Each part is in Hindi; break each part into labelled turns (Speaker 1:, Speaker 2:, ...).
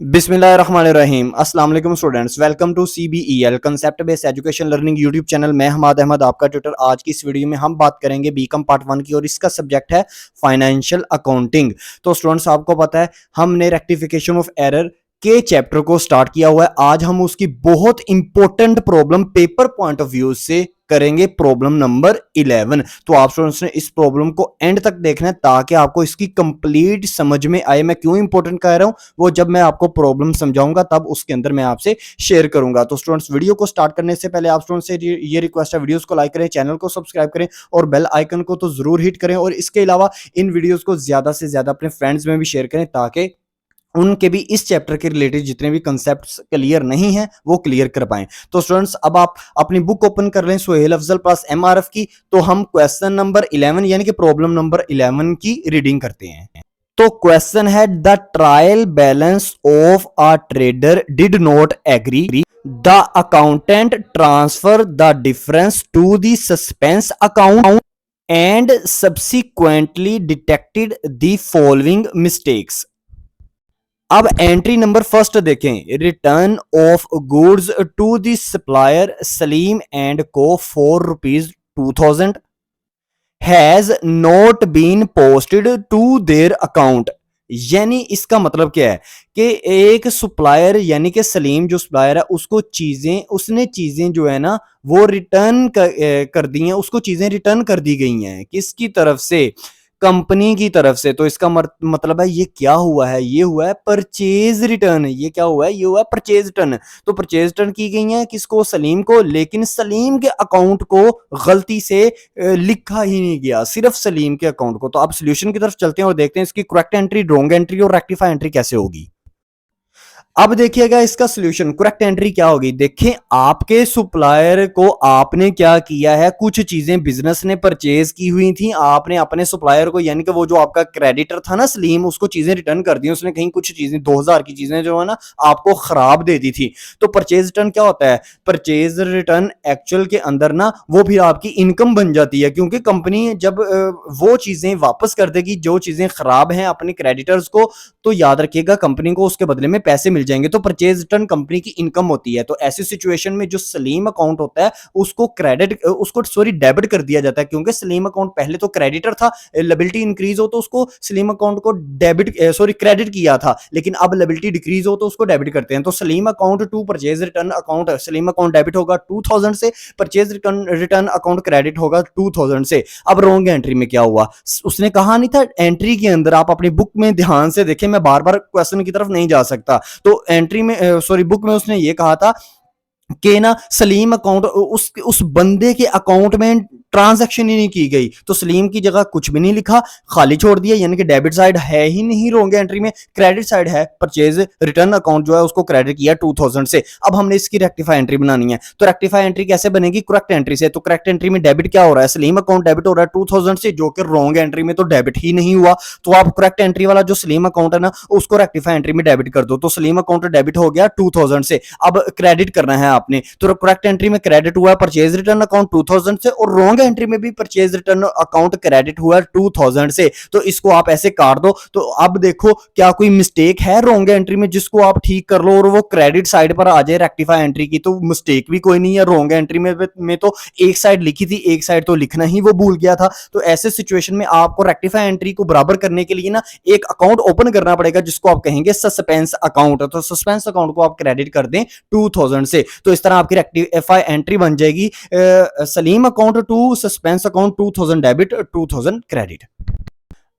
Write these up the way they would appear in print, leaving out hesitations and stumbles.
Speaker 1: बिस्मिल्लाहिर्रहमानिर्रहीम। अस्सलाम वालेकुम students, welcome to CBEL concept based education learning YouTube channel. मैं हमाद अहमद आपका ट्यूटर। आज की इस वीडियो में हम बात करेंगे बीकॉम पार्ट 1 की और इसका सब्जेक्ट है फाइनेंशियल अकाउंटिंग। तो स्टूडेंट्स, आपको पता है हमने रेक्टिफिकेशन ऑफ एरर के चैप्टर को स्टार्ट किया हुआ है। आज हम उसकी बहुत important problem paper point of view से करेंगे, प्रॉब्लम नंबर 11। तो आप स्टूडेंट्स ने इस प्रॉब्लम को एंड तक देखना है ताकि आपको इसकी कंप्लीट समझ में आए। मैं क्यों इंपॉर्टेंट कह रहा हूं वो जब मैं आपको प्रॉब्लम समझाऊंगा तब उसके अंदर मैं आपसे शेयर करूंगा। तो स्टूडेंट्स, वीडियो को स्टार्ट करने से पहले आप स्टूडेंट्स से ये रिक्वेस्ट है, वीडियोस को लाइक करें, चैनल को सब्सक्राइब करें और बेल आइकन को तो जरूर हिट करें। और इसके अलावा इन वीडियोस को ज्यादा से ज्यादा अपने फ्रेंड्स में भी शेयर करें ताकि उनके भी इस चैप्टर के रिलेटेड जितने भी कंसेप्ट्स क्लियर नहीं है वो क्लियर कर पाएं। तो स्टूडेंट्स, अब आप अपनी बुक ओपन कर लें सुहेल अफजल प्लस MRF की। तो हम क्वेश्चन नंबर 11 यानी कि प्रॉब्लम नंबर 11 की रीडिंग करते हैं। तो क्वेश्चन है, the trial balance of a trader did not agree, the accountant transfer the difference to the suspense account and subsequently detected the following mistakes. अब एंट्री नंबर फर्स्ट देखें, return of goods to the supplier Salim and को for ₹2000 has not been posted to their account. यानी इसका मतलब क्या है कि एक सप्लायर यानी कि सलीम जो सप्लायर है उसने चीजें जो है ना वो रिटर्न कर दी हैं, उसको चीजें रिटर्न कर दी गई हैं। किसकी तरफ से? कंपनी की तरफ से। तो इसका मतलब है ये क्या हुआ है? ये हुआ है परचेज रिटर्न। ये क्या हुआ है? ये हुआ है परचेज रिटर्न। तो परचेज रिटर्न की गई है किसको? सलीम को। लेकिन सलीम के अकाउंट को गलती से लिखा ही नहीं गया, सिर्फ सलीम के अकाउंट को। तो अब सोल्यूशन की तरफ चलते हैं और देखते हैं इसकी करेक्ट एंट्री, रॉन्ग एंट्री और रेक्टिफाई एंट्री कैसे होगी। अब देखिएगा इसका सॉल्यूशन, करेक्ट एंट्री क्या होगी। देखें, आपके सप्लायर को आपने क्या किया है, कुछ चीजें बिजनेस ने परचेज की हुई थी, आपने अपने सप्लायर को यानी कि वो जो आपका क्रेडिटर था ना सलीम, उसको चीजें रिटर्न कर दी। उसने कहीं कुछ चीजें 2000 की चीजें जो है ना आपको खराब दे दी थी। तो परचेज रिटर्न क्या होता है? परचेज रिटर्न एक्चुअल के अंदर ना वो भी आपकी इनकम बन जाती है, क्योंकि कंपनी जब वो चीजें वापस कर देगी जो चीजें खराब हैं अपने क्रेडिटर्स को, तो याद रखिएगा कंपनी को उसके बदले में पैसे मिल जाएंगे। तो परचेज रिटर्न कंपनी की इनकम होती है। तो ऐसी सिचुएशन में जो सलीम अकाउंट होता है उसको डेबिट कर दिया जाता है, क्योंकि सलीम अकाउंट पहले तो क्रेडिटर था, लायबिलिटी इंक्रीज हो तो उसको सलीम अकाउंट को क्रेडिट किया था, लेकिन अब लायबिलिटी डिक्रीज हो तो उसको डेबिट करते हैं। तो Salim account to purchase return account, Salim account debit होगा 2000 से, परचेज रिटर्न अकाउंट क्रेडिट होगा 2000 से। अब रॉन्ग एंट्री में क्या हुआ? उसने कहा नहीं था एंट्री के अंदर, आप अपनी बुक में ध्यान से देखें, मैं बार बार क्वेश्चन की तरफ नहीं जा सकता। तो एंट्री में बुक में उसने ये कहा था कि ना सलीम अकाउंट उस बंदे के अकाउंट में ट्रांजैक्शन ही नहीं की गई, तो सलीम की जगह कुछ भी नहीं लिखा, खाली छोड़ दिया, यानी कि डेबिट साइड है ही नहीं रॉन्ग एंट्री में, क्रेडिट साइड है। परचेज रिटर्न अकाउंट जो है उसको क्रेडिट किया 2000 से। अब हमने इसकी रेक्टिफाई एंट्री बनानी है। तो रेक्टिफाई एंट्री कैसे बनेगी? करेक्ट एंट्री से। तो करेक्ट एंट्री में डेबिट क्या हो रहा है? सलीम अकाउंट डेबिट हो रहा है 2000 से, जो कि रॉन्ग एंट्री में तो डेबिट ही नहीं हुआ। तो आप करेक्ट एंट्री वाला जो सलीम अकाउंट है ना उसको रेक्टिफाई एंट्री में डेबिट कर दो। तो सलीम अकाउंट डेबिट हो गया 2000 से, अब क्रेडिट करना है आपने। तो करेक्ट एंट्री में क्रेडिट हुआ परचेज रिटर्न अकाउंट 2000 से, और रॉन्ग एंट्री में भी परचेज रिटर्न अकाउंट क्रेडिट हुआ 2000 से। तो इसको आप ऐसे काट दो। तो अब देखो क्या कोई मिस्टेक है रॉन्ग एंट्री में जिसको आप ठीक कर लो और वो क्रेडिट साइड पर आ जाए रेक्टिफाई एंट्री की? तो मिस्टेक भी कोई नहीं है रॉन्ग एंट्री में तो एक साइड लिखी थी, एक साइड तो लिखना ही वो भूल गया था। तो ऐसे सिचुएशन में आपको रेक्टिफाई एंट्री को बराबर करने के लिए ना एक अकाउंट ओपन करना पड़ेगा जिसको आप कहेंगे सस्पेंस अकाउंट। तो सस्पेंस अकाउंट को आप क्रेडिट कर दें 2000 से। तो इस तरह आपकी रेक्टिफाई एंट्री बन जाएगी Salim account to suspense account 2000 debit 2000 credit.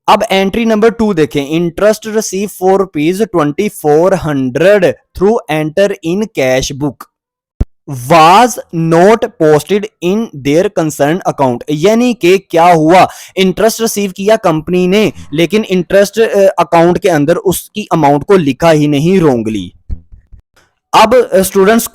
Speaker 1: अब एंट्री नंबर 2 देखें, interest receive for ₹2400 through enter in cash book was not posted in their concerned account। यानी कि क्या हुआ? इंटरेस्ट रिसीव किया कंपनी ने, लेकिन इंटरेस्ट अकाउंट के अंदर उसकी अमाउंट को लिखा ही नहीं रॉन्गली। अब स्टूडेंट्स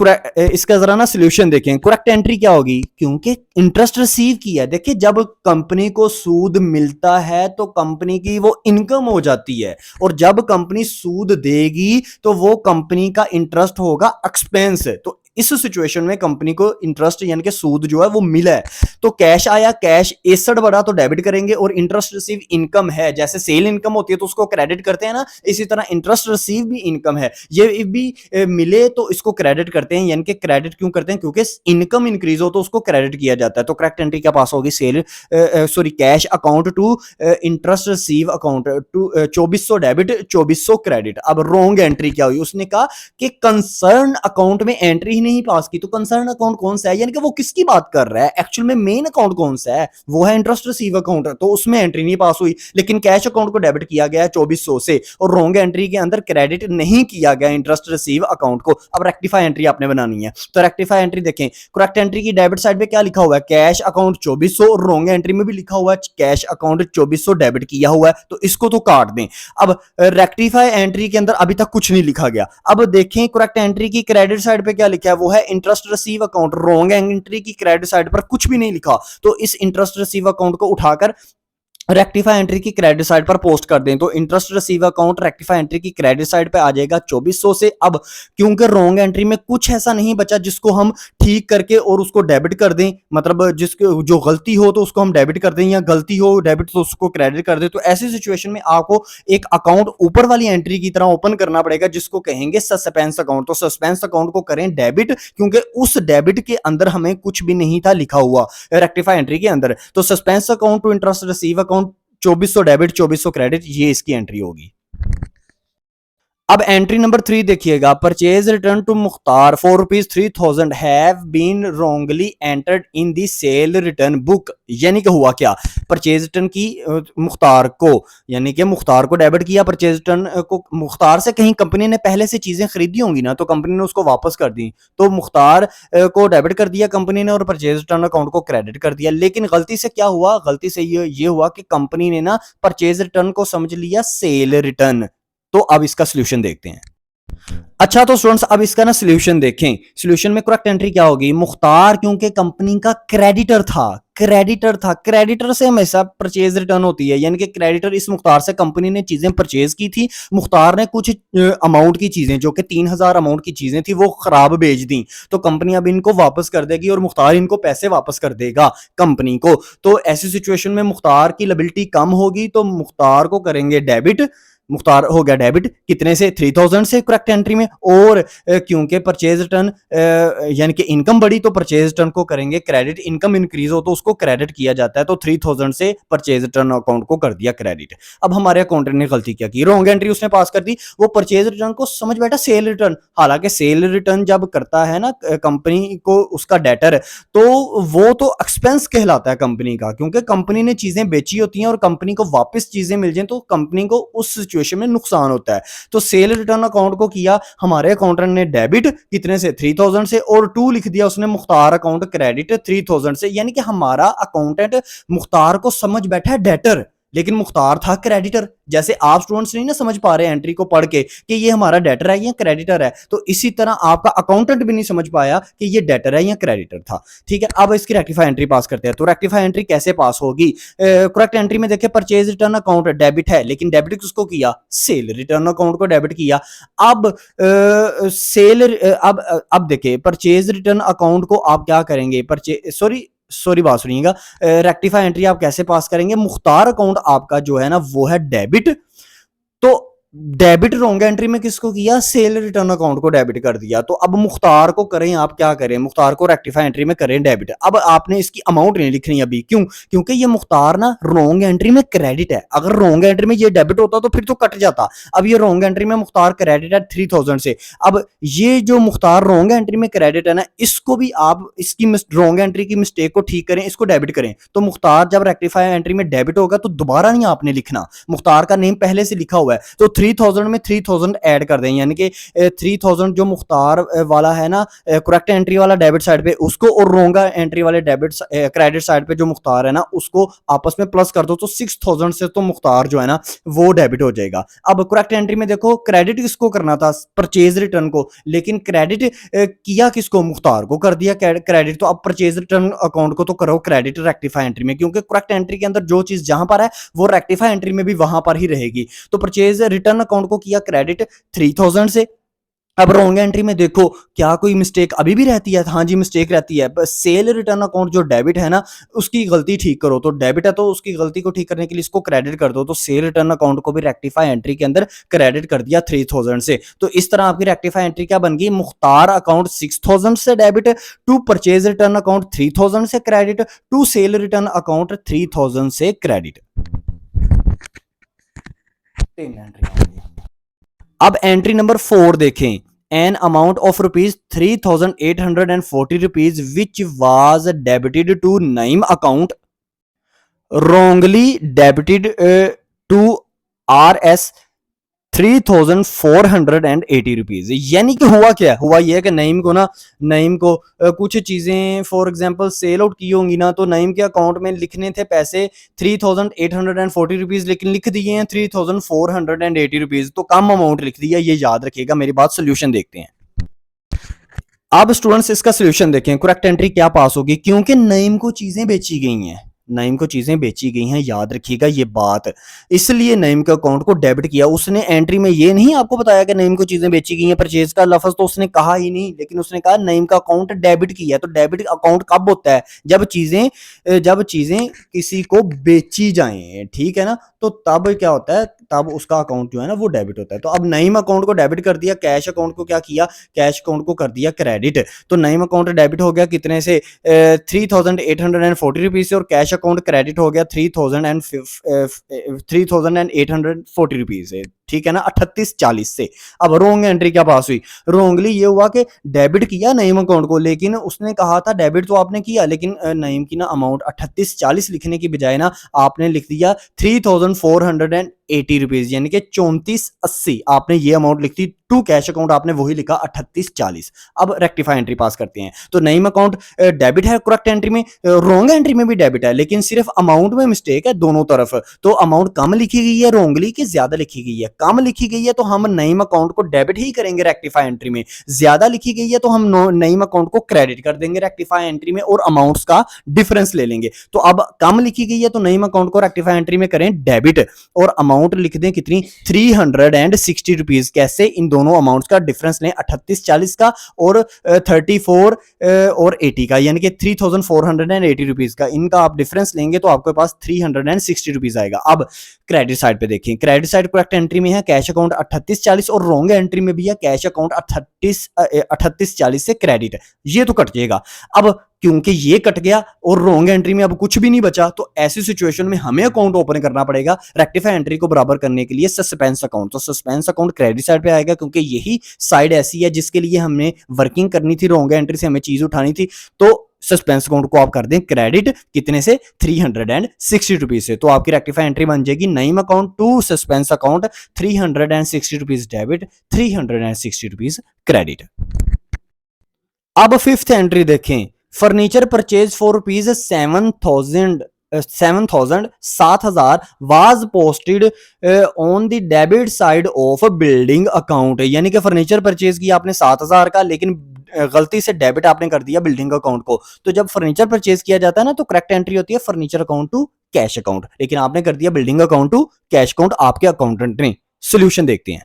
Speaker 1: इसका जरा ना सॉल्यूशन देखें। करेक्ट एंट्री क्या होगी? क्योंकि इंटरेस्ट रिसीव किया, देखिए जब कंपनी को सूद मिलता है तो कंपनी की वो इनकम हो जाती है, और जब कंपनी सूद देगी तो वो कंपनी का इंटरेस्ट होगा एक्सपेंस। तो इस सिचुएशन में कंपनी को इंटरेस्ट यानी कि सूद जो है वो मिला है, तो कैश आया, कैश एसेट बढ़ा तो डेबिट करेंगे, और इंटरेस्ट रिसीव इनकम है, जैसे सेल इनकम होती है तो उसको क्रेडिट करते हैं ना, इसी तरह इंटरेस्ट रिसीव भी इनकम है, ये भी मिले तो इसको क्रेडिट करते हैं। यानी कि क्रेडिट क्यों करते हैं? क्योंकि इनकम इंक्रीज हो तो उसको क्रेडिट किया जाता है। तो करेक्ट एंट्री क्या पास होगी? Sale sorry cash account to interest receive account to 2400 debit 2400 credit. अब रॉन्ग एंट्री क्या हुई? उसने कहा कि कंसर्न अकाउंट में एंट्री ही नहीं पास की। तो कंसर्न अकाउंट कौन सा है? यानी कि वो किसकी बात कर रहा है? एक्चुअल में मेन अकाउंट कौन सा है? वो है इंटरेस्ट रिसीव अकाउंट, तो उसमें एंट्री नहीं पास हुई। लेकिन कैश अकाउंट को डेबिट किया गया है 2400 से, और रॉन्ग एंट्री के अंदर क्रेडिट नहीं किया गया इंटरेस्ट रिसीव अकाउंट को। अब रेक्टिफाई एंट्री आपने बनानी है, तो रेक्टिफाई एंट्री देखें, करेक्ट एंट्री की डेबिट साइड पे क्या लिखा हुआ है? कैश अकाउंट 2400, और रॉन्ग एंट्री में भी लिखा हुआ है कैश अकाउंट 2400 डेबिट किया हुआ है, तो इसको तो काट दें। अब रेक्टिफाई एंट्री के अंदर अभी तक कुछ नहीं लिखा गया। अब देखें करेक्ट एंट्री की क्रेडिट साइड पे क्या लिखा है? वो है interest receive account. Wrong entry की क्रेडिट साइड पर कुछ भी नहीं लिखा, तो इस इंटरेस्ट रिसीव अकाउंट को उठाकर रेक्टिफाई एंट्री की क्रेडिट साइड पर पोस्ट कर दें, तो interest receive account rectify entry की क्रेडिट साइड पे आ जाएगा 2400 से। अब क्योंकि रॉन्ग एंट्री में कुछ ऐसा नहीं बचा जिसको हम ठीक करके और उसको डेबिट कर दें, मतलब जिसको जो गलती हो तो उसको हम डेबिट कर दें, या गलती हो डेबिट तो उसको क्रेडिट कर दें। तो ऐसी सिचुएशन में आपको एक अकाउंट ऊपर वाली एंट्री की तरह ओपन करना पड़ेगा, जिसको कहेंगे सस्पेंस अकाउंट। तो सस्पेंस अकाउंट को करें डेबिट, क्योंकि उस डेबिट के अंदर हमें कुछ भी नहीं था लिखा हुआ रेक्टिफाई एंट्री के अंदर। तो suspense account to interest receive account 2400 debit 2400 credit, ये इसकी एंट्री होगी। अब एंट्री नंबर 3 देखिएगा, purchase return to Mukhtar for ₹3000 have been wrongly entered in the sale return book. यानी कि हुआ क्या? परचेज रिटर्न की मुख्तार को, यानी कि मुख्तार को डेबिट किया, परचेज रिटर्न को मुख्तार से कहीं कंपनी ने पहले से चीजें खरीदी होंगी ना, तो कंपनी ने उसको वापस कर दी, तो मुख्तार को डेबिट कर दिया कंपनी ने और परचेज रिटर्न अकाउंट को क्रेडिट कर दिया। लेकिन गलती से क्या हुआ? गलती से ये हुआ कि कंपनी ने ना परचेज रिटर्न को समझ लिया सेल रिटर्न। तो अब इसका सॉल्यूशन देखते हैं। अच्छा, तो स्टूडेंट्स अब इसका ना सॉल्यूशन देखें। सॉल्यूशन में करेक्ट एंट्री क्या होगी? मुख्तार क्योंकि कंपनी का क्रेडिटर था, क्रेडिटर से हमेशा परचेज रिटर्न होती है, यानी कि क्रेडिटर इस मुख्तार से कंपनी ने चीजें परचेज की थी, मुख्तार ने कुछ अमाउंट की चीजें जो कि 3000 अमाउंट की चीजें थी वो खराब बेच दी, तो कंपनी अब इनको वापस कर देगी और मुख्तार इनको पैसे वापस कर देगा कंपनी को। तो ऐसी सिचुएशन में मुख्तार की लायबिलिटी कम होगी, तो मुख्तार को करेंगे डेबिट। मुख्तार हो गया डेबिट कितने से? 3000 से करेक्ट एंट्री में। और क्योंकि परचेज रिटर्न यानी कि इनकम बढ़ी, तो परचेज रिटर्न को करेंगे क्रेडिट। इनकम इंक्रीज हो तो उसको क्रेडिट किया जाता है, तो 3000 से परचेज रिटर्न अकाउंट को कर दिया क्रेडिट। अब हमारे अकाउंटेंट ने गलती क्या की? रॉन्ग एंट्री उसने पास कर दी। वो परचेज रिटर्न को समझ बैठा सेल रिटर्न, हालांकि सेल रिटर्न जब करता है ना कंपनी को उसका डेटर, तो वो तो एक्सपेंस कहलाता है कंपनी का, क्योंकि कंपनी ने चीजें बेची होती हैं और कंपनी को वापस चीजें मिल जाए तो कंपनी को उस सिचुएशन में नुकसान होता है। तो सेल रिटर्न अकाउंट को किया हमारे अकाउंटेंट ने डेबिट कितने से? 3000 से, और 2 लिख दिया उसने मुख्तार अकाउंट क्रेडिट 3000 से। यानी कि हमारा अकाउंटेंट मुख्तार को समझ बैठा है डेटर, लेकिन मुख्तार था क्रेडिटर। जैसे आप स्टूडेंट्स नहीं ना समझ पा रहे एंट्री को पढ़ के कि ये हमारा डेटर है या क्रेडिटर है, तो इसी तरह आपका अकाउंटेंट भी नहीं समझ पाया कि ये डेटर है या क्रेडिटर था। ठीक है, अब इसकी रेक्टिफाई एंट्री पास करते हैं। तो रेक्टिफाई एंट्री कैसे पास होगी? करेक्ट एंट्री में देखिए परचेज रिटर्न अकाउंट डेबिट है, लेकिन डेबिट किसको किया? सेल रिटर्न अकाउंट को डेबिट किया। अब अब देखिए परचेज रिटर्न अकाउंट को आप क्या करेंगे? सॉरी बात सुनिएगा, रेक्टिफाई एंट्री आप कैसे पास करेंगे? मुख्तार अकाउंट आपका जो है ना वो है डेबिट, तो डेबिट रॉन्ग एंट्री में किसको किया? सेल रिटर्न अकाउंट को डेबिट कर दिया। तो अब मुख्तार को करें, आप क्या करें? मुख्तार को रेक्टिफाई एंट्री में करें डेबिट। अब आपने इसकी अमाउंट नहीं लिखनी अभी, क्यों? क्योंकि ये मुख्तार ना रॉन्ग एंट्री में क्रेडिट है। अगर रॉन्ग एंट्री में ये डेबिट होता तो फिर तो कट जाता। अब ये रॉन्ग एंट्री में मुख्तार क्रेडिट है 3000 से। अब ये जो मुख्तार रॉन्ग एंट्री में क्रेडिट है ना, इसको भी आप इसकी रॉन्ग एंट्री की मिस्टेक को ठीक करें, इसको डेबिट करें। तो मुख्तार जब रेक्टिफाई एंट्री में डेबिट होगा तो दोबारा नहीं आपने लिखना, मुख्तार का नेम पहले से लिखा हुआ है, तो 3000 में 3000 ऐड कर दें, यानी कि 3000 जो मुख्तार वाला है ना करेक्ट एंट्री वाला डेबिट साइड पे उसको, और रॉन्ग एंट्री वाले डेबिट क्रेडिट साइड पे जो मुख्तार है ना उसको आपस में प्लस कर दो, तो 6000 से तो मुख्तार जो है ना वो डेबिट हो जाएगा। अब करेक्ट एंट्री में देखो क्रेडिट किसको करना था? परचेज रिटर्न को, लेकिन क्रेडिट किया किसको? मुख्तार को कर दिया क्रेडिट। तो अब परचेज रिटर्न अकाउंट को तो करो क्रेडिट रेक्टिफाई एंट्री में, क्योंकि करेक्ट एंट्री के अंदर जो चीज जहां पर है वो रेक्टिफाई एंट्री में भी वहां पर ही रहेगी। तो परचेज रिटर्न अकाउंट को किया क्रेडिट 3000 से, अब रॉन्ग एंट्री में देखो क्या कोई मिस्टेक अभी भी रहती है? हाँ जी, मिस्टेक रहती है। बस सेल रिटर्न अकाउंट जो डेबिट है ना, उसकी गलती ठीक करो। तो डेबिट है तो उसकी गलती को ठीक करने के लिए इसको क्रेडिट कर दो। तो सेल रिटर्न अकाउंट को भी रेक्टिफाई एंट्री के अंदर क्रेडिट कर दिया 3000 से। तो इस तरह आपकी रेक्टिफाई एंट्री क्या बन गई? मुख्तार अकाउंट 6000 से debit, to purchase return account 3000 से credit, to sale return account 3000 से क्रेडिट। 3 एंट्री। अब एंट्री नंबर 4 देखें। An amount of rupees 3840 rupees which was debited to Naeem account wrongly debited to RS 3480 rupees. यानी कि हुआ क्या? हुआ यह कि नईम को ना, नईम को कुछ चीजें फॉर एग्जांपल सेल आउट की होंगी ना, तो नईम के अकाउंट में लिखने थे पैसे 3840 रुपीज, लेकिन लिख दिए हैं 3480 रुपीज। तो कम अमाउंट लिख दिया, ये याद रखिएगा मेरी बात। सोल्यूशन देखते हैं। अब स्टूडेंट्स इसका सोल्यूशन देखें। करेक्ट एंट्री क्या पास होगी? क्योंकि नईम को चीजें बेची गई हैं, नईम को चीजें बेची गई हैं, याद रखिएगा ये बात। इसलिए नईम के अकाउंट को डेबिट किया। उसने एंट्री में ये नहीं आपको बताया कि नईम को चीजें बेची गई हैं, परचेज का लफ्ज तो उसने कहा ही नहीं, लेकिन उसने कहा नईम का अकाउंट डेबिट किया। तो डेबिट अकाउंट कब होता है? जब चीजें किसी को बेची जाएं, ठीक है ना, तो तब क्या होता है? तब उसका अकाउंट जो है ना वो डेबिट होता है। तो अब नईम अकाउंट को डेबिट कर दिया, कैश अकाउंट को क्या किया? कैश अकाउंट को कर दिया क्रेडिट। तो नईम अकाउंट डेबिट हो गया कितने से? 3840 रुपीज से, और कैश अकाउंट क्रेडिट हो गया 3840 रुपीज से, ठीक है ना, 3840 से। अब रोंग एंट्री क्या पास हुई? रोंगली ये हुआ कि डेबिट किया नईम अकाउंट को, लेकिन उसने कहा था डेबिट तो आपने किया, लेकिन नईम की ना अमाउंट 3840 लिखने की बजाय ना आपने लिख दिया 3480 रुपीज, यानी कि 3480 आपने ये अमाउंट लिख दी। टू कैश अकाउंट आपने वही लिखा 3840। अब रेक्टिफाई एंट्री पास करते हैं। तो नईम अकाउंट डेबिट है करेक्ट एंट्री में, रोंग एंट्री में भी डेबिट है, लेकिन सिर्फ अमाउंट में मिस्टेक है दोनों तरफ। तो अमाउंट कम लिखी गई है रोंगली की ज्यादा लिखी गई है? कम लिखी गई है तो हम नईम अकाउंट को डेबिट ही करेंगे रेक्टिफाई एंट्री में। ज्यादा लिखी गई है तो हम नईम अकाउंट को क्रेडिट कर देंगे रेक्टिफाई एंट्री में, और अमाउंट्स का डिफरेंस ले लेंगे। तो अब कम लिखी गई है तो नईम अकाउंट को रेक्टिफाई एंट्री में करें डेबिट, और अमाउंट लिख दें कितनी? 360 रुपीज। कैसे? इन दोनों अमाउंट्स का डिफरेंस लें, 3840 का और 34 और 80 का, यानी कि 3480 रुपीज का। इनका आप डिफरेंस लेंगे तो आपके पास 360 रुपीज आएगा। अब क्रेडिट साइड पे देखें। क्रेडिट साइड करेक्ट एंट्री में है कैश अकाउंट 3840, और रॉन्ग एंट्री में भी है कैश अकाउंट 3840 से क्रेडिट। ये तो कट जाएगा। अब क्योंकि ये कट गया और रॉन्ग एंट्री में अब कुछ भी नहीं बचा, तो ऐसी सिचुएशन में हमें अकाउंट ओपन करना पड़ेगा रेक्टिफाई एंट्री को बराबर करने के लिए सस्पेंस अकाउंट। तो सस्पेंस अकाउंट क्रेडिट साइड पे आएगा, क्योंकि यही साइड ऐसी है जिसके लिए हमने वर्किंग करनी थी, रॉन्ग एंट्री से हमें चीज उठानी थी। तो सस्पेंस अकाउंट को आप कर दें क्रेडिट, कितने से? 360 रुपीज से। तो आपकी रेक्टिफाई एंट्री बन जाएगी Naeem account to suspense account 360 rupees debit, 360 rupees credit. अब फिफ्थ एंट्री देखें। Furniture purchase for rupees 7,000 was posted on the debit side of building account. यानी कि फर्नीचर परचेज किया आपने 7000 का, लेकिन गलती से डेबिट आपने कर दिया बिल्डिंग अकाउंट को। तो जब फर्नीचर परचेज किया जाता है ना, तो करेक्ट एंट्री होती है furniture account to cash account, लेकिन आपने कर दिया building account to cash account आपके अकाउंटेंट ने। सोल्यूशन देखते हैं।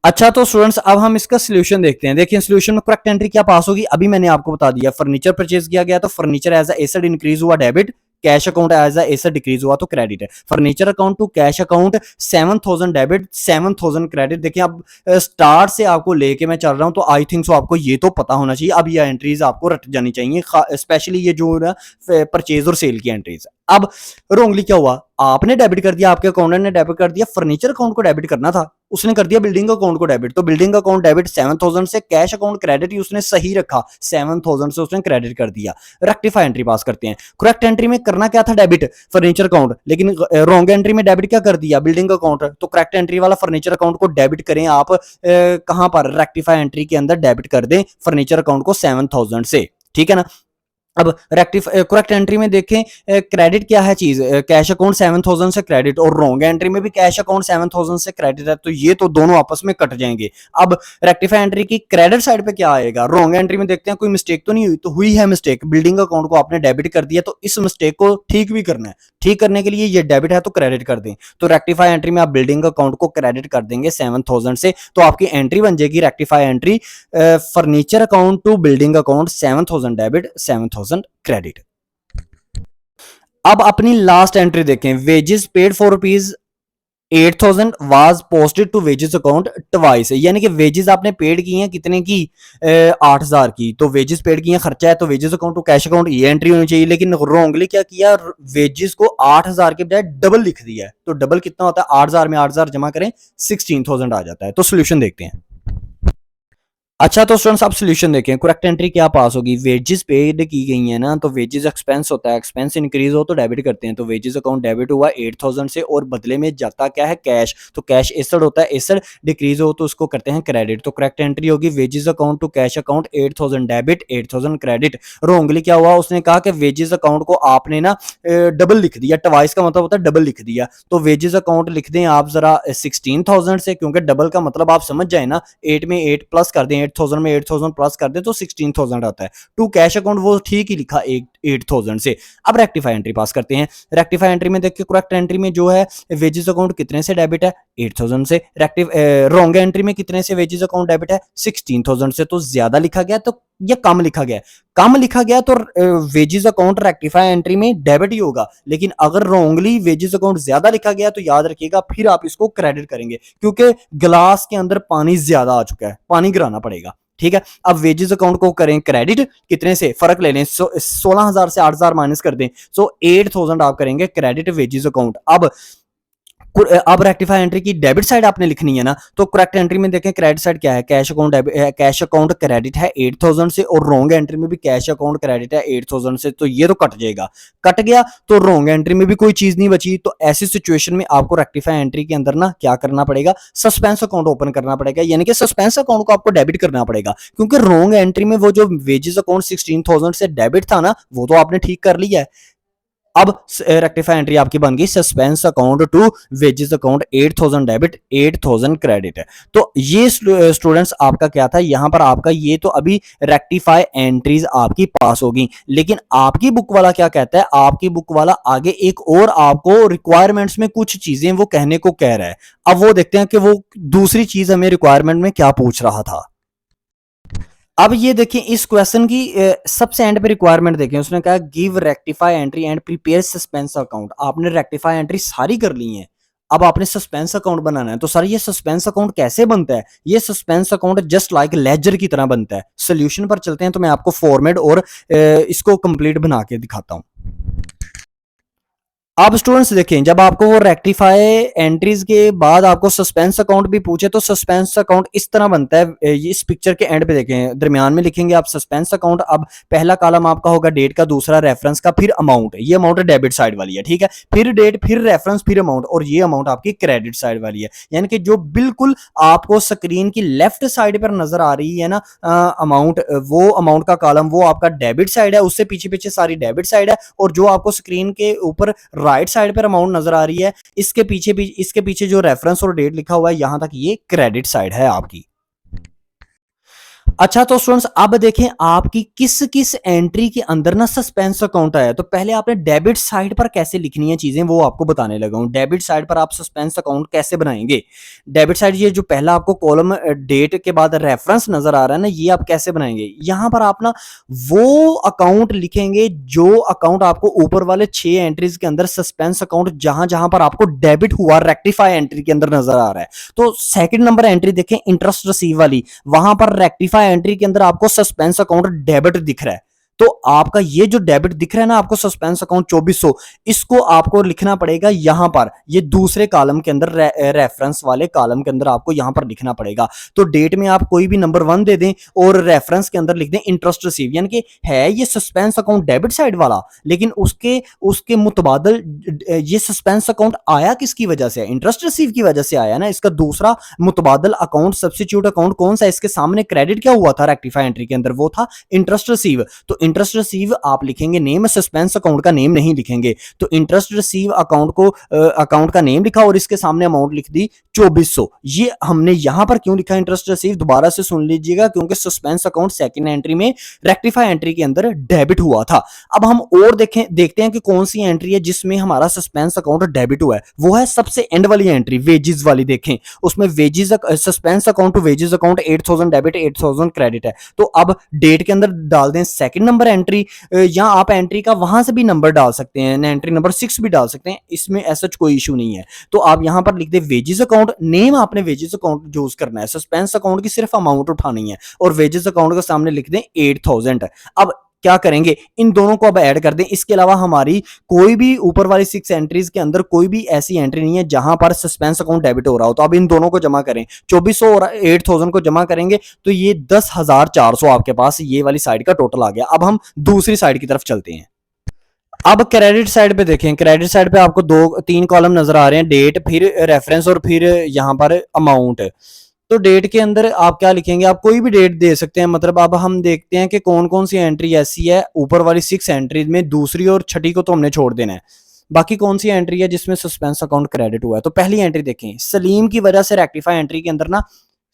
Speaker 1: अच्छा तो स्टूडेंट्स अब हम इसका सोल्यूशन देखते हैं। देखिए सोल्यूशन में करेक्ट एंट्री क्या पास होगी? अभी मैंने आपको बता दिया, फर्नीचर परचेज किया गया तो furniture as a asset increase हुआ debit, cash account as a asset decrease हुआ तो क्रेडिट है। Furniture account to cash account 7000 debit 7000 credit. देखिए अब स्टार्ट से आपको लेके मैं चल रहा हूं, तो आई थिंक सो आपको ये तो पता होना चाहिए। अब ये एंट्रीज आपको रट जानी चाहिए, स्पेशली ये जो ना परचेज और सेल की एंट्रीज। अब रोंगली क्या हुआ? आपने डेबिट कर दिया, आपके अकाउंटेंट ने डेबिट कर दिया, फर्नीचर अकाउंट को डेबिट करना था, उसने कर दिया बिल्डिंग अकाउंट को डेबिट। तो बिल्डिंग अकाउंट डेबिट 7000 से, कैश अकाउंट क्रेडिट ही उसने सही रखा, 7000 से उसने क्रेडिट कर दिया। रेक्टिफाई एंट्री पास करते हैं। करेक्ट एंट्री में करना क्या था? डेबिट फर्नीचर अकाउंट, लेकिन रॉन्ग एंट्री में डेबिट क्या कर दिया? Building account. तो करेक्ट एंट्री वाला फर्नीचर अकाउंट को डेबिट करें आप, कहां पर? रेक्टिफाई एंट्री के अंदर डेबिट कर दें फर्नीचर अकाउंट को 7000 से, ठीक है ना। अब करेक्ट एंट्री में देखें क्रेडिट क्या है चीज, कैश अकाउंट 7000 से क्रेडिट, और रॉन्ग एंट्री में भी कैश अकाउंट 7000 से क्रेडिट है, तो ये तो दोनों आपस में कट जाएंगे। अब रेक्टिफाई एंट्री की क्रेडिट साइड पे क्या आएगा, रॉन्ग एंट्री में देखते हैं कोई मिस्टेक तो नहीं हुई, तो हुई है मिस्टेक, बिल्डिंग अकाउंट को आपने डेबिट कर दिया, तो इस मिस्टेक को ठीक भी करना है, ठीक करने के लिए ये डेबिट है तो क्रेडिट कर दें, तो रेक्टिफाई एंट्री में आप बिल्डिंग अकाउंट को क्रेडिट कर देंगे 7000 से, तो आपकी एंट्री बन जाएगी rectify entry furniture account to building account 7000 debit 7000 credit. अब अपनी लास्ट एंट्री देखें, wages paid for ₹8000 was posted to wages account twice, यानी कि वेजेस आपने पेड की हैं कितने की, 8000 की, तो वेजेस पेड की हैं, खर्चा है, तो wages account to cash account ये एंट्री होनी चाहिए, लेकिन रॉन्गली क्या किया, वेजेस को 8000 के बजाय डबल लिख दिया है, तो डबल कितना होता है, 8000 में 8000 जमा करें 16000 आ जाता है। तो सोल्यूशन देखते हैं। अच्छा तो स्टूडेंट्स आप सोल्यूशन देखें, करेक्ट एंट्री क्या पास होगी, वेजेस पेड की गई है ना, तो वेजेस एक्सपेंस होता है, एक्सपेंस इंक्रीज हो तो डेबिट करते हैं, तो वेजेस अकाउंट डेबिट हुआ 8000 से, और बदले में जाता क्या है, कैश, तो कैश एसड होता है, एसड डिक्रीज हो तो उसको करते हैं क्रेडिट, तो करेक्ट एंट्री होगी wages account to cash account 8000 debit 8000 credit. Wrongly क्या हुआ, उसने कहा कि वेजेस अकाउंट को आपने ना डबल लिख दिया, ट्वाइस का मतलब होता है डबल लिख दिया, तो वेजेस अकाउंट लिख दें आप जरा 16000 से, क्योंकि डबल का मतलब आप समझ जाए ना, 8 में 8 प्लस कर दें, 8000 में 8000 प्लस कर दे तो 16000 आता है। टू कैश अकाउंट वो ठीक ही लिखा 8000 से। अब रेक्टिफाई एंट्री पास करते हैं, रेक्टिफाई एंट्री में देखिए करेक्ट एंट्री में जो है वेजेस अकाउंट कितने से डेबिट है, 8000 से, रॉन्ग एंट्री में कितने से वेजेस अकाउंट डेबिट है, 16000 से, तो ज्यादा लिखा गया तो या कम लिखा गया, कम लिखा गया तो वेजेस अकाउंट रेक्टिफाई एंट्री में डेबिट ही होगा, लेकिन अगर रॉन्गली वेजेस अकाउंट ज्यादा लिखा गया तो याद रखिएगा फिर आप इसको क्रेडिट करेंगे, क्योंकि ग्लास के अंदर पानी ज्यादा आ चुका है, पानी गिराना पड़ेगा, ठीक है। अब वेजेस अकाउंट को करें क्रेडिट, कितने से फर्क ले लें, 16000 से 8000 माइनस कर दें, सो 8000 आप करेंगे क्रेडिट वेजेस अकाउंट। अब रेक्टिफाई एंट्री की डेबिट साइड आपने लिखनी है ना, तो करेक्ट एंट्री में देखें क्रेडिट साइड क्या है, cash account cash account credit है 8000 से, और रॉन्ग एंट्री में भी कैश अकाउंट क्रेडिट है 8000 से, तो ये तो कट जाएगा, कट गया तो रॉन्ग एंट्री में भी कोई चीज नहीं बची, तो ऐसी सिचुएशन में आपको रेक्टिफाई एंट्री के अंदर ना क्या करना पड़ेगा, सस्पेंस अकाउंट ओपन करना पड़ेगा, यानी कि सस्पेंस अकाउंट को आपको डेबिट करना पड़ेगा, क्योंकि रॉन्ग एंट्री में वो जो वेजेस अकाउंट 16000 से डेबिट था ना, वो तो आपने ठीक कर लिया है। अब रेक्टिफाई एंट्री आपकी बन गई suspense account to wages account 8000 debit 8000 credit है। तो ये स्टूडेंट्स आपका क्या था, यहां पर आपका ये तो अभी रेक्टिफाई एंट्रीज आपकी पास होगी, लेकिन आपकी बुक वाला क्या कहता है, आपकी बुक वाला आगे एक और आपको रिक्वायरमेंट्स में कुछ चीजें वो कहने को कह रहा है। अब वो देखते हैं कि वो दूसरी चीज हमें रिक्वायरमेंट में क्या पूछ रहा था। अब ये देखिए इस क्वेश्चन की सबसे एंड पे रिक्वायरमेंट देखें, उसने कहा give rectify entry and prepare suspense account. आपने रेक्टिफाई एंट्री सारी कर ली है, अब आपने सस्पेंस अकाउंट बनाना है, तो सर ये सस्पेंस अकाउंट कैसे बनता है, ये suspense account just like ledger की तरह बनता है। सोल्यूशन पर चलते हैं तो मैं आपको फॉर्मेट और इसको कंप्लीट बना के दिखाता हूं। अब स्टूडेंट्स देखें, जब आपको वो रेक्टिफाई एंट्रीज के बाद आपको सस्पेंस अकाउंट भी पूछे तो सस्पेंस अकाउंट इस तरह बनता है, इस पिक्चर के एंड पे देखें, दरमियान में लिखेंगे आप सस्पेंस अकाउंट। अब पहला कॉलम आपका होगा डेट का, दूसरा रेफरेंस का, फिर अमाउंट, ये अमाउंट डेबिट साइड वाली है, ठीक है, फिर डेट, फिर रेफरेंस, फिर अमाउंट, और ये अमाउंट आपकी क्रेडिट साइड वाली है। यानी कि जो बिल्कुल आपको स्क्रीन की लेफ्ट साइड पर नजर आ रही है ना अमाउंट, वो अमाउंट का कॉलम वो आपका डेबिट साइड है, उससे पीछे पीछे सारी डेबिट साइड है, और जो आपको स्क्रीन के ऊपर राइट साइड पर अमाउंट नजर आ रही है, इसके पीछे जो रेफरेंस और डेट लिखा हुआ है, यहां तक ये क्रेडिट साइड है आपकी। अच्छा तो स्टूडेंट्स अब देखें आपकी किस किस एंट्री के अंदर ना सस्पेंस अकाउंट आया, तो पहले आपने डेबिट साइड पर कैसे लिखनी है चीजें वो आपको बताने लगा हूं। डेबिट साइड पर आप सस्पेंस अकाउंट कैसे बनाएंगे, डेबिट साइड ये जो पहला आपको कॉलम डेट के बाद रेफरेंस नजर आ रहा है ना, ये आप कैसे बनाएंगे, यहां पर आप ना वो अकाउंट लिखेंगे जो अकाउंट आपको ऊपर वाले 6 एंट्रीज के अंदर सस्पेंस अकाउंट जहां जहां पर आपको डेबिट हुआ रेक्टिफाई एंट्री के अंदर नजर आ रहा है। तो सेकंड नंबर एंट्री देखें इंटरेस्ट रिसीव वाली, वहां पर रेक्टिफाई एंट्री के अंदर आपको सस्पेंस अकाउंट डेबिट दिख रहा है, तो आपका ये जो डेबिट दिख रहा है ना आपको सस्पेंस अकाउंट 2400, इसको आपको लिखना पड़ेगा यहां पर, ये दूसरे कॉलम के अंदर रेफरेंस वाले कॉलम के अंदर आपको यहां पर लिखना पड़ेगा। तो डेट में आप कोई भी नंबर 1 दे दें और रेफरेंस के अंदर लिख दें इंटरेस्ट रिसीव, यानी कि है ये सस्पेंस अकाउंट डेबिट साइड वाला, लेकिन उसके उसके मुतबादल ये सस्पेंस अकाउंट आया किसकी वजह से, इंटरेस्ट रिसीव की वजह से आया ना। इसका दूसरा मुतबादल अकाउंट सब्स्टिट्यूट अकाउंट कौन सा, इसके सामने क्रेडिट क्या हुआ था रेक्टिफाई एंट्री के अंदर, वो था इंटरेस्ट रिसीव। तो इंटरेस्ट रिसीव आप लिखेंगे नेम, सस्पेंस अकाउंट का नेम नहीं लिखेंगे। तो इंटरेस्ट रिसीव अकाउंट को अकाउंट का नेम लिखा और इसके सामने अमाउंट लिख दी 2400। ये हमने यहां पर क्यों लिखा इंटरेस्ट रिसीव, दोबारा से सुन लीजिएगा, क्योंकि सस्पेंस अकाउंट सेकंड एंट्री में रेक्टिफाई एंट्री के अंदर डेबिट हुआ था। अब हम और देखते हैं कि कौन सी एंट्री है जिसमें हमारा सस्पेंस अकाउंट डेबिट हुआ है। वो है सबसे एंड वाली एंट्री, वेजेस वाली। देखें उसमें wages, suspense account to wages account 8000 debit 8000 credit है। तो अब डेट के अंदर डाल दें सेकंड नंबर एंट्री, या आप एंट्री का वहां से भी नंबर डाल सकते हैं, एंट्री नंबर 6 भी डाल सकते हैं, इसमें ऐसा कोई इशू नहीं है। तो आप यहां पर लिख दे वेजेस अकाउंट, नेम आपने वेजेस अकाउंट यूज करना है, सस्पेंस अकाउंट की सिर्फ अमाउंट उठानी है, और वेजेस अकाउंट के सामने लिख दें 8000। अब क्या करेंगे, इन दोनों को अब ऐड कर दें। इसके अलावा हमारी कोई भी ऊपर वाली 6 एंट्रीज के अंदर कोई भी ऐसी एंट्री नहीं है जहां पर सस्पेंस अकाउंट डेबिट हो रहा हो। तो अब इन दोनों को जमा करें, 2400 और 8000 को जमा करेंगे तो ये 10400 आपके पास ये वाली साइड का टोटल आ गया। अब हम दूसरी साइड की तरफ चलते हैं। अब क्रेडिट साइड पे देखें, क्रेडिट साइड पे आपको 2-3 कॉलम नजर आ रहे हैं, डेट, फिर रेफरेंस और फिर यहां पर अमाउंट। तो डेट के अंदर आप क्या लिखेंगे, आप कोई भी डेट दे सकते हैं। मतलब अब हम देखते हैं कि कौन कौन सी एंट्री ऐसी है ऊपर वाली 6 एंट्रीज में, दूसरी और छठी को तो हमने छोड़ देना है। बाकी कौन सी एंट्री है जिसमें सस्पेंस अकाउंट क्रेडिट हुआ है। तो पहली एंट्री देखें, सलीम की वजह से रेक्टिफाई एंट्री के अंदर ना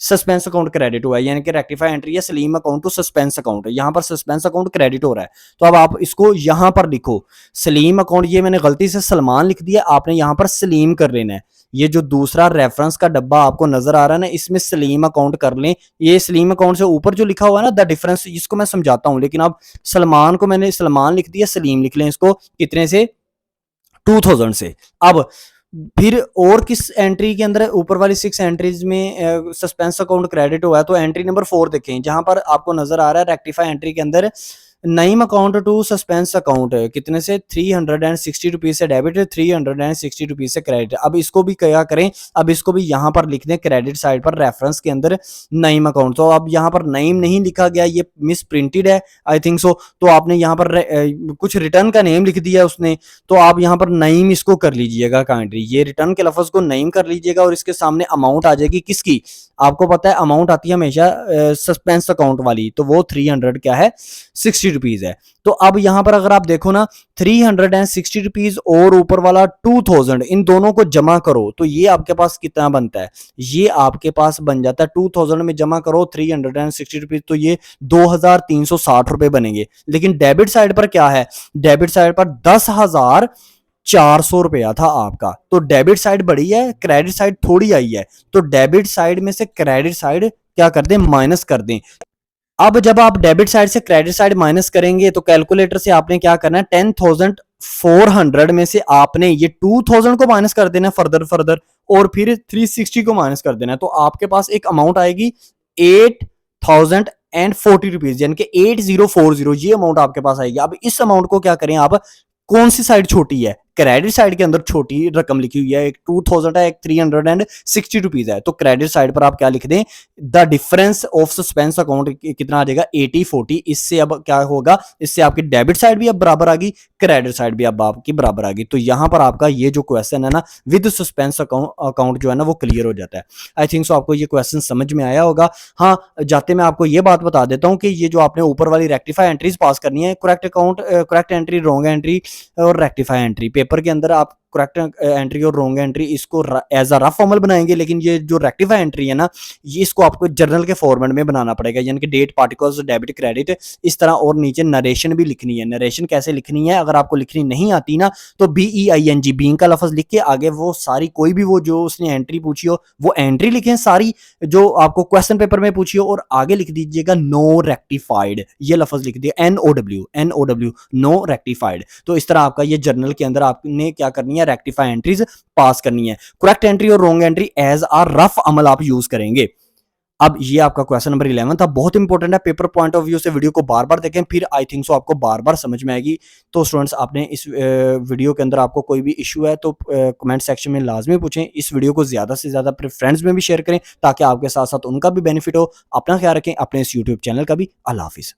Speaker 1: सस्पेंस अकाउंट क्रेडिट हुआ है, यानी कि रेक्टिफाई एंट्री है Salim account to suspense account, यहां पर सस्पेंस अकाउंट क्रेडिट हो रहा है। तो अब आप इसको यहां पर लिखो सलीम अकाउंट, ये मैंने गलती से सलमान लिख दिया, आपने यहां पर सलीम कर लेना है। ये जो दूसरा रेफरेंस का डब्बा आपको नजर आ रहा है ना, इसमें सलीम अकाउंट कर लें। ये सलीम अकाउंट से ऊपर जो लिखा हुआ है ना द डिफरेंस, इसको मैं समझाता हूं, लेकिन अब सलमान को मैंने सलमान लिख दिया, सलीम लिख लें इसको कितने से, 2000 से। अब फिर और किस एंट्री के अंदर ऊपर वाली 6 एंट्रीज में सस्पेंस अकाउंट क्रेडिट हुआ है। तो एंट्री नंबर 4 देखें, जहां पर आपको नजर आ रहा है रेक्टिफाई एंट्री के अंदर Naeem account to suspense account कितने से, 360 रुपीज से डेबिट, 360 रुपीज से क्रेडिट। अब इसको भी क्या करें, अब इसको भी यहां पर लिख दें क्रेडिट साइड पर रेफरेंस के अंदर नईम अकाउंट। तो अब यहां पर नईम नहीं लिखा गया, ये मिस प्रिंटेड है आई थिंक सो। तो आपने यहां पर कुछ रिटर्न का नेम लिख दिया उसने, तो आप यहां पर नईम इसको कर लीजिएगा काइंडली, ये रिटर्न के लफ्ज को नईम कर लीजिएगा, और इसके सामने अमाउंट आ जाएगी किसकी, आपको पता है अमाउंट आती है हमेशा सस्पेंस अकाउंट वाली, तो वो 300 क्या है, 60 रुपीज है। तो अब यहां पर अगर आप देखो ना 360 रुपीज और ऊपर वाला 2000, इन दोनों को जमा करो तो ये आपके पास कितना बनता है, ये आपके पास बन जाता है 2000 में जमा करो 360 रुपीज, तो ये 2360 रुपए बनेंगे। लेकिन डेबिट साइड पर क्या है, डेबिट साइड पर 10,400 रुपया था आपका। तो डेबिट साइड बड़ी है, क्रेडिट साइड थोड़ी आई है, तो डेबिट साइड में से क्रेडिट साइड क्या कर दें, माइनस कर दें। अब जब आप डेबिट साइड से क्रेडिट साइड माइनस करेंगे तो कैलकुलेटर से आपने क्या करना है, 10,400 में से आपने ये 2000 को माइनस कर देना फर्दर, और फिर 360 को माइनस कर देना है। तो आपके पास एक अमाउंट आएगी 8040 रुपीज, यानी कि 8040, ये अमाउंट आपके पास आएगी। अब इस अमाउंट को क्या करें आप, कौन सी साइड छोटी है, क्रेडिट साइड के अंदर छोटी रकम लिखी हुई है, एक 2000 है, एक 360 रुपीज है। तो क्रेडिट साइड पर आप क्या लिख दें, the difference of suspense account कितना आ जाएगा, 8040। इससे अब क्या होगा, इससे आपकी डेबिट साइड भी अब बराबर आ गई, क्रेडिट साइड भी अब आपकी बराबर आ गई। तो यहां पर आपका ये जो क्वेश्चन है ना विद सस्पेंस अकाउंट जो है ना वो क्लियर हो जाता है। आई थिंक सो आपको ये क्वेश्चन समझ में आया होगा। हाँ, जाते मैं आपको ये बात बता देता हूँ कि ये जो आपने ऊपर वाली रेक्टिफाई एंट्रीज पास करनी है, correct account, correct entry, wrong entry और रेक्टिफाई एंट्री, पेपर के अंदर आप करेक्ट एंट्री और रॉन्ग एंट्री इसको एज अ रफ अमल बनाएंगे, लेकिन ये जो रेक्टिफाई एंट्री है ना ये इसको आपको जर्नल के फॉर्मेट में बनाना पड़ेगा, यानी कि डेट, पार्टिकल्स, डेबिट, क्रेडिट इस तरह, और नीचे नरेशन भी लिखनी है। नरेशन कैसे लिखनी है, अगर आपको लिखनी नहीं आती ना तो BEING, बीइंग का लफ्ज लिख के आगे वो सारी कोई भी वो जो उसने एंट्री पूछी हो वो एंट्री लिखें सारी जो आपको क्वेश्चन पेपर में पूछी हो, और आगे लिख दीजिएगा नो रेक्टिफाइड, ये लफ्ज लिख दिया NOW, नो रेक्टिफाइड। तो इस तरह आपका ये जर्नल के अंदर आपने क्या करनी है, रेक्टिफाई एंट्रीज पास करनी है। करेक्ट एंट्री और रॉन्ग एंट्री एज आ रफ अमल आप यूज करेंगे। अब ये आपका क्वेश्चन नंबर 11 था, बहुत इंपॉर्टेंट है पेपर पॉइंट ऑफ व्यू से। वीडियो को बार बार देखें, फिर आई थिंक सो आपको बार बार समझ में आएगी। तो स्टूडेंट्स, आपने इस वीडियो के अंदर आपको कोई भी इशू है तो कमेंट सेक्शन में लाजमी पूछें। इस वीडियो को ज्यादा से ज्यादा अपने फ्रेंड्स में भी शेयर करें ताकि आपके साथ साथ उनका भी बेनिफिट हो। अपना ख्याल रखें, अपने इस यूट्यूब चैनल का भी। अल्लाह हाफिज।